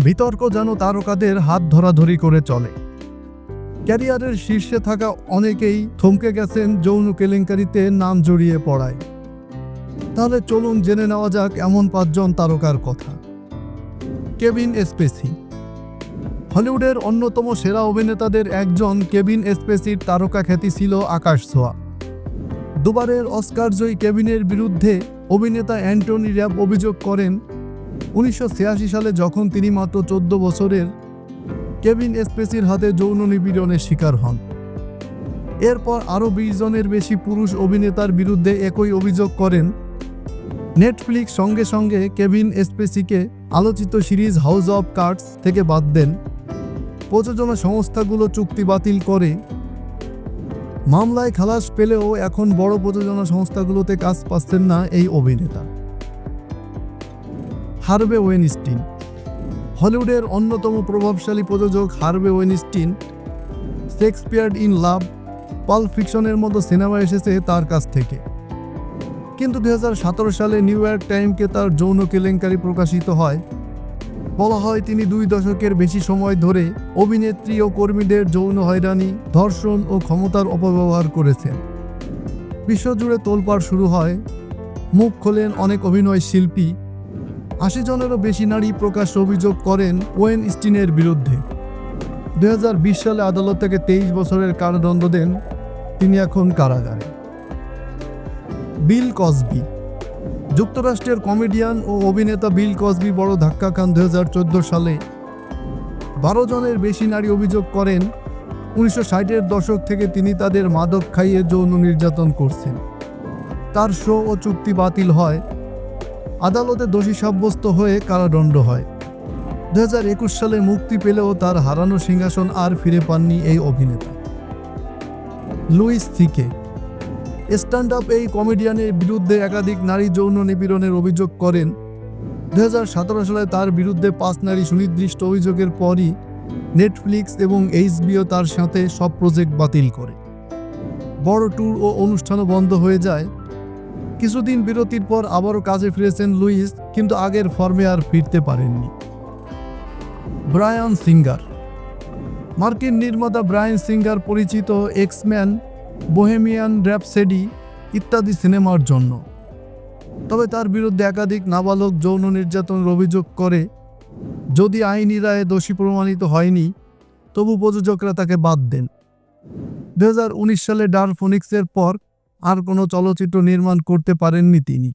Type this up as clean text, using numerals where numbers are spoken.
বিতর্ক যেন তারকাদের হাত ধরাধরি করে চলে। ক্যারিয়ারের শীর্ষে থাকা অনেকেই থমকে গেছেন যৌন কেলেঙ্কারিতে নাম জড়িয়ে পড়ায়। তাহলে চলুন জেনে নেওয়া যাক এমন 5 জন তারকার কথা। Kevin Spacey. হলিউডের অন্যতম সেরা অভিনেতাদের একজন কেভিন স্পেসির তারকা খ্যাতি ছিল আকাশ ছোঁয়া। দুবারের অস্কার জয়ী কেভিনের বিরুদ্ধে অভিনেতা অ্যান্টনি র্যাপ অভিযোগ করেন 1986 সালে যখন তিনি মাত্র 14 বছরের কেভিন স্পেসির হাতে যৌন নিপীড়নের শিকার হন। এরপর আরও 20 জনের বেশি পুরুষ অভিনেতার বিরুদ্ধে একই অভিযোগ করেন। নেটফ্লিক্স সঙ্গে সঙ্গে কেভিন স্পেসিকে আলোচিত সিরিজ হাউস অব কার্ডস থেকে বাদ দেন। প্রযোজনা সংস্থাগুলো চুক্তি বাতিল করে। মামলায় খালাস পেলেও এখন বড় প্রযোজনা সংস্থাগুলোতে কাজ পাচ্ছেন না এই অভিনেতা। Harvey Weinstein. হলিউডের অন্যতম প্রভাবশালী প্রযোজক Harvey Weinstein Shakespeare in love, pulp ফিকশনের মতো সিনেমা এসেছে তার কাছ থেকে। কিন্তু 2017 সালে নিউ ইয়র্ক টাইমকে তার যৌন কেলেঙ্কারি প্রকাশিত হয়। বলা হয় তিনি 2 দশকের বেশি সময় ধরে অভিনেত্রী ও কর্মীদের যৌন হয়রানি, ধর্ষণ ও ক্ষমতার অপব্যবহার করেছেন। বিশ্বজুড়ে তোলপাড় শুরু হয়। মুখ খোলেন অনেক অভিনয় শিল্পী। 80 জনেরও বেশি নারী প্রকাশ্য অভিযোগ করেন ওয়েনস্টিনের বিরুদ্ধে। 2020 সালে আদালত থেকে 23 বছরের কারাদণ্ড দেন। তিনি এখন কারাগারে। বিল কসবি। যুক্তরাষ্ট্রের কমেডিয়ান ও অভিনেতা বিল কসবি বড় ধাক্কা খান 2014 সালে। 12 জনের বেশি নারী অভিযোগ করেন 1960-এর দশক থেকে তিনি তাদের মাদক খাইয়ে যৌন নির্যাতন করছেন। তার শো ও চুক্তি বাতিল হয়। আদালতে দোষী সাব্যস্ত হয়ে কারাদণ্ড হয়। 2021 সালে মুক্তি পেলেও তার হারানো সিংহাসন আর ফিরে পাননি এই অভিনেতা। লুইস সিকে। স্ট্যান্ড আপ এই কমেডিয়ানের বিরুদ্ধে একাধিক নারী যৌন নিপীড়নের অভিযোগ করেন। 2017 সালে তার বিরুদ্ধে 5 নারী সুনির্দিষ্ট অভিযোগের পরই নেটফ্লিক্স এবং HBO তার সাথে সব প্রজেক্ট বাতিল করে। বড় ট্যুর ও অনুষ্ঠানও বন্ধ হয়ে যায়। কিছুদিন বিরতির পর আবারও কাজে ফিরেছেন লুইস, কিন্তু আগের ফর্মে আর ফিরতে পারেননি। Brian singer. মার্কিন নির্মাতা ব্রায়ান সিঙ্গার পরিচিত এক্সম্যান, বোহেমিয়ান র্যাপসোডি ইত্যাদি সিনেমার জন্য। তবে তার বিরুদ্ধে একাধিক নাবালক যৌন নির্যাতনের অভিযোগ করে। যদি আইনি রায়ে দোষী প্রমাণিত হয়নি, তবু প্রযোজকরা তাকে বাদ দেন। 2019 সালে ডার ফোনিক্সের পর আর কোনো চলচ্চিত্র নির্মাণ করতে পারেননি তিনি।